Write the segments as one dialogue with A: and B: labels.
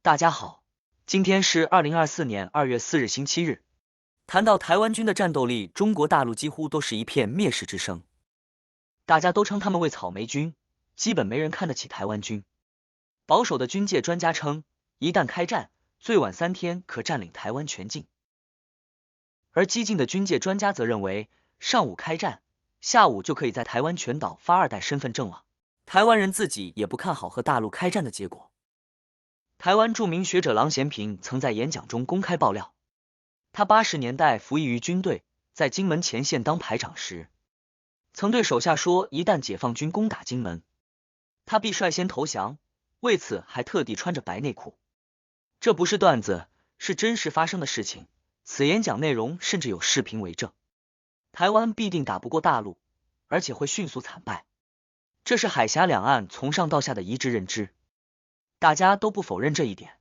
A: 大家好，今天是2024年2月4日星期日。谈到台湾军的战斗力，中国大陆几乎都是一片蔑视之声，大家都称他们为草莓军，基本没人看得起台湾军。保守的军界专家称，一旦开战，最晚3天可占领台湾全境。而激进的军界专家则认为，上午开战，下午就可以在台湾全岛发2代身份证了。台湾人自己也不看好和大陆开战的结果。台湾著名学者郎咸平曾在演讲中公开爆料，他80年代服役于军队，在金门前线当排长时，曾对手下说，一旦解放军攻打金门，他必率先投降，为此还特地穿着白内裤。这不是段子，是真实发生的事情，此演讲内容甚至有视频为证。台湾必定打不过大陆，而且会迅速惨败，这是海峡两岸从上到下的一致认知，大家都不否认这一点。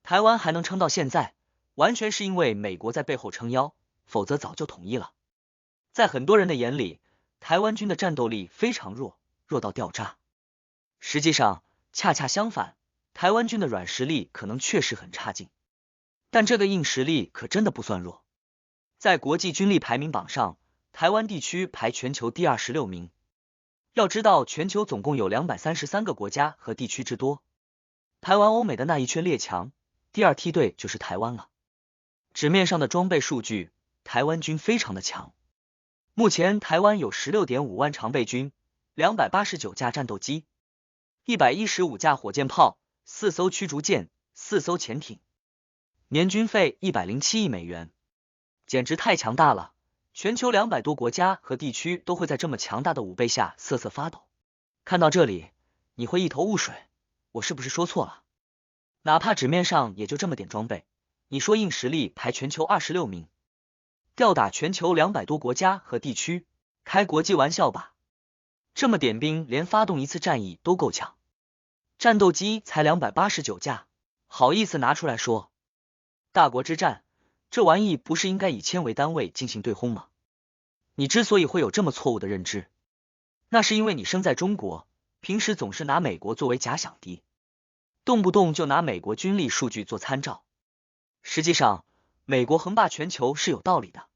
A: 台湾还能撑到现在，完全是因为美国在背后撑腰，否则早就统一了。在很多人的眼里，台湾军的战斗力非常弱，弱到掉渣。实际上，恰恰相反，台湾军的软实力可能确实很差劲，但这个硬实力可真的不算弱。在国际军力排名榜上，台湾地区排全球第26名。要知道，全球总共有233个国家和地区之多，台湾欧美的那一圈列强，第2梯队就是台湾了。纸面上的装备数据，台湾军非常的强。目前台湾有 16.5 万常备军，289架战斗机，115架火箭炮，4艘驱逐舰，4艘潜艇，年军费107亿美元，简直太强大了。全球200多国家和地区都会在这么强大的武备下瑟瑟发抖。看到这里，你会一头雾水，我是不是说错了？哪怕纸面上也就这么点装备，你说硬实力排全球26名，吊打全球200多国家和地区，开国际玩笑吧？这么点兵，连发动一次战役都够呛，战斗机才289架，好意思拿出来说？大国之战，这玩意不是应该以千为单位进行对轰吗？你之所以会有这么错误的认知，那是因为你生在中国，平时总是拿美国作为假想敌，动不动就拿美国军力数据做参照。实际上，美国横霸全球是有道理的。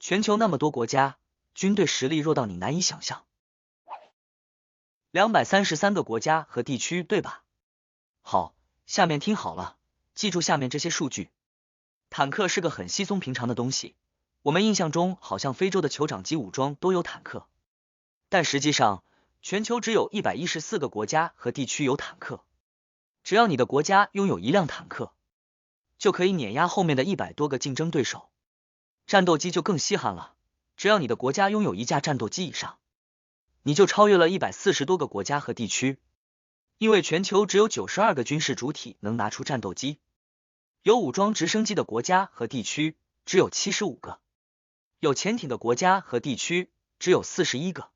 A: 全球那么多国家，军队实力弱到你难以想象。233个国家和地区，对吧？好，下面听好了，记住下面这些数据。坦克是个很稀松平常的东西，我们印象中好像非洲的酋长级武装都有坦克，但实际上全球只有114个国家和地区有坦克。只要你的国家拥有1辆坦克，就可以碾压后面的100多个竞争对手。战斗机就更稀罕了，只要你的国家拥有1架战斗机以上，你就超越了140多个国家和地区。因为全球只有92个军事主体能拿出战斗机，有武装直升机的国家和地区只有75个，有潜艇的国家和地区只有41个，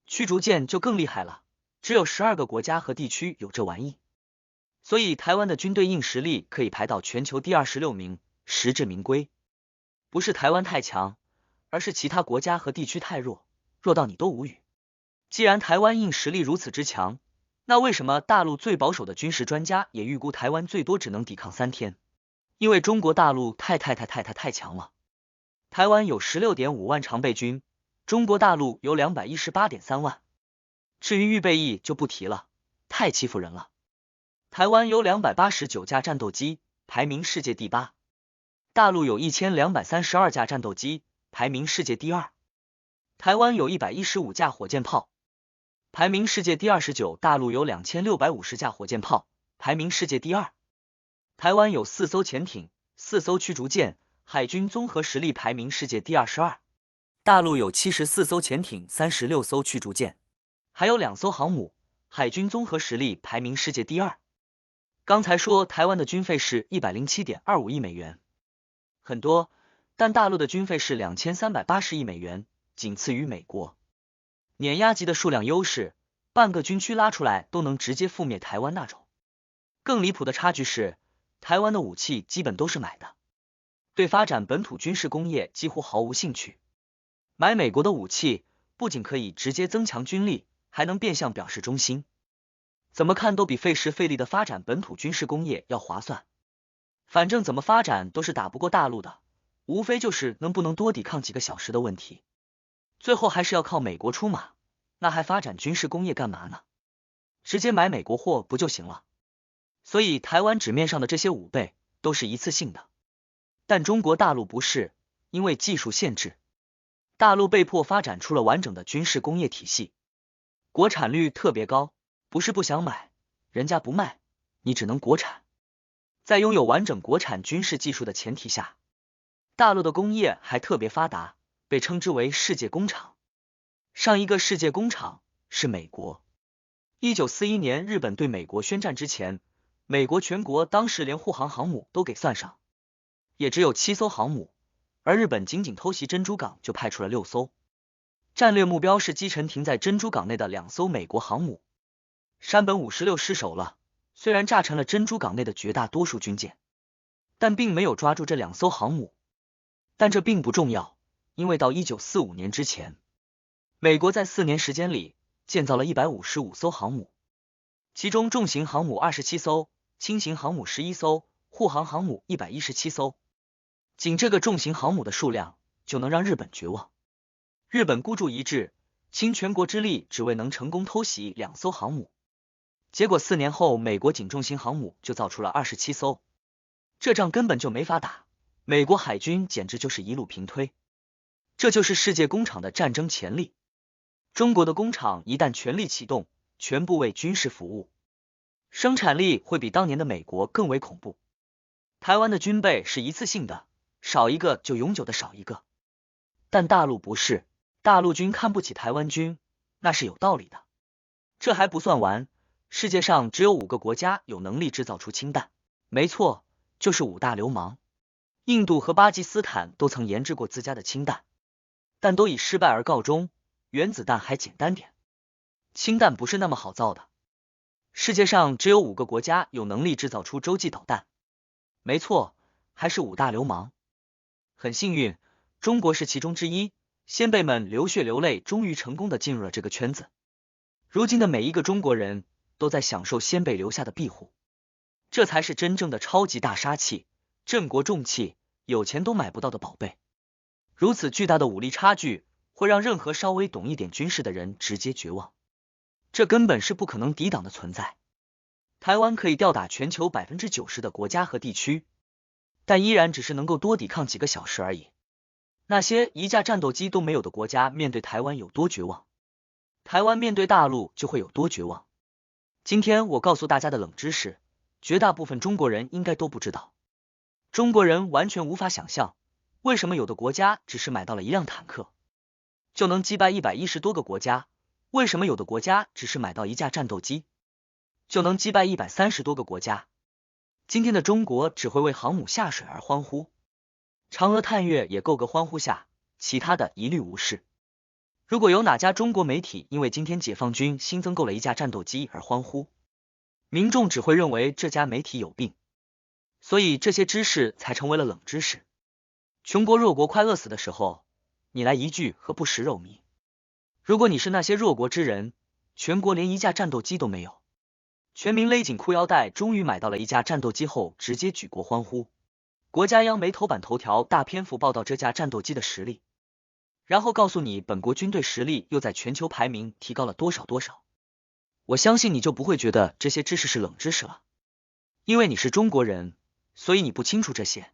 A: 驱逐舰就更厉害了，只有12个国家和地区有这玩意。所以台湾的军队硬实力可以排到全球第26名，实至名归。不是台湾太强，而是其他国家和地区太弱，弱到你都无语。既然台湾硬实力如此之强，那为什么大陆最保守的军事专家也预估台湾最多只能抵抗3天？因为中国大陆太强了。台湾有 16.5 万常备军，中国大陆有 218.3 万。至于预备役就不提了，太欺负人了。台湾有289架战斗机，排名世界第8。大陆有1232架战斗机，排名世界第2。台湾有115架火箭炮，排名世界第29。大陆有2650架火箭炮，排名世界第2。台湾有4艘潜艇，4艘驱逐舰，海军综合实力排名世界第22。大陆有74艘潜艇，36艘驱逐舰，还有2艘航母，海军综合实力排名世界第2。刚才说台湾的军费是 107.25 亿美元，很多，但大陆的军费是 2380亿美元，仅次于美国。碾压级的数量优势，半个军区拉出来都能直接覆灭台湾那种。更离谱的差距是，台湾的武器基本都是买的，对发展本土军事工业几乎毫无兴趣。买美国的武器，不仅可以直接增强军力，还能变相表示忠心。怎么看都比费时费力的发展本土军事工业要划算。反正怎么发展都是打不过大陆的，无非就是能不能多抵抗几个小时的问题。最后还是要靠美国出马，那还发展军事工业干嘛呢？直接买美国货不就行了？所以台湾纸面上的这些武备都是一次性的，但中国大陆不是，因为技术限制，大陆被迫发展出了完整的军事工业体系，国产率特别高，不是不想买，人家不卖，你只能国产。在拥有完整国产军事技术的前提下，大陆的工业还特别发达，被称之为世界工厂。上一个世界工厂是美国。1941年日本对美国宣战之前，美国全国当时连护航航母都给算上，也只有7艘航母，而日本仅仅偷袭珍珠港就派出了6艘。战略目标是击沉停在珍珠港内的2艘美国航母。山本五十六失守了，虽然炸沉了珍珠港内的绝大多数军舰，但并没有抓住这2艘航母。但这并不重要，因为到1945年之前，美国在4年时间里建造了155艘航母，其中重型航母27艘，轻型航母11艘，护航航母117艘。仅这个重型航母的数量就能让日本绝望。日本孤注一掷，倾全国之力，只为能成功偷袭2艘航母。结果4年后，美国仅重型航母就造出了27艘，这仗根本就没法打，美国海军简直就是一路平推。这就是世界工厂的战争潜力。中国的工厂一旦全力启动，全部为军事服务，生产力会比当年的美国更为恐怖。台湾的军备是一次性的，少一个就永久的少一个。但大陆不是，大陆军看不起台湾军，那是有道理的。这还不算完，世界上只有5个国家有能力制造出氢弹，没错，就是5大流氓。印度和巴基斯坦都曾研制过自家的氢弹，但都以失败而告终。原子弹还简单点，氢弹不是那么好造的。世界上只有5个国家有能力制造出洲际导弹，没错，还是5大流氓。很幸运，中国是其中之一，先辈们流血流泪，终于成功的进入了这个圈子。如今的每一个中国人都在享受先辈留下的庇护，这才是真正的超级大杀器，镇国重器，有钱都买不到的宝贝。如此巨大的武力差距，会让任何稍微懂一点军事的人直接绝望，这根本是不可能抵挡的存在。台湾可以吊打全球 90% 的国家和地区，但依然只是能够多抵抗几个小时而已。那些一架战斗机都没有的国家面对台湾有多绝望，台湾面对大陆就会有多绝望。今天我告诉大家的冷知识，绝大部分中国人应该都不知道。中国人完全无法想象，为什么有的国家只是买到了1辆坦克，就能击败110多个国家？为什么有的国家只是买到1架战斗机，就能击败130多个国家？今天的中国只会为航母下水而欢呼，嫦娥探月也够个欢呼下，其他的一律无视。如果有哪家中国媒体因为今天解放军新增购了1架战斗机而欢呼，民众只会认为这家媒体有病。所以这些知识才成为了冷知识。穷国弱国快饿死的时候，你来一句何不食肉糜？如果你是那些弱国之人，全国连1架战斗机都没有，全民勒紧裤腰带，终于买到了1架战斗机后，直接举国欢呼。国家央媒头版头条大篇幅报道这架战斗机的实力，然后告诉你本国军队实力又在全球排名提高了多少多少。我相信你就不会觉得这些知识是冷知识了，因为你是中国人，所以你不清楚这些。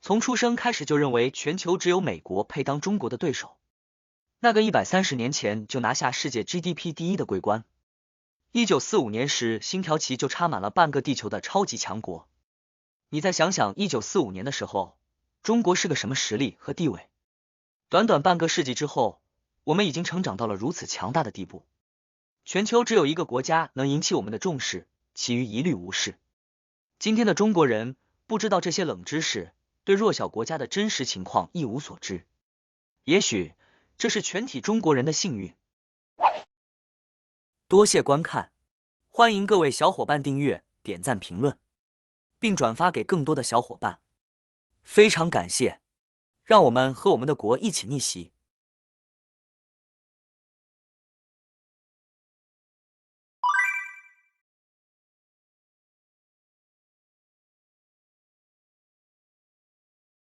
A: 从出生开始就认为全球只有美国配当中国的对手，那个130年前就拿下世界 GDP 第一的桂冠，1945年时星条旗就插满了半个地球的超级强国。你再想想1945年的时候，中国是个什么实力和地位？短短半个世纪之后，我们已经成长到了如此强大的地步。全球只有1个国家能引起我们的重视，其余一律无视。今天的中国人不知道这些冷知识，对弱小国家的真实情况一无所知。也许这是全体中国人的幸运。多谢观看，欢迎各位小伙伴订阅、点赞、评论，并转发给更多的小伙伴。非常感谢，让我们和我们的国一起逆袭。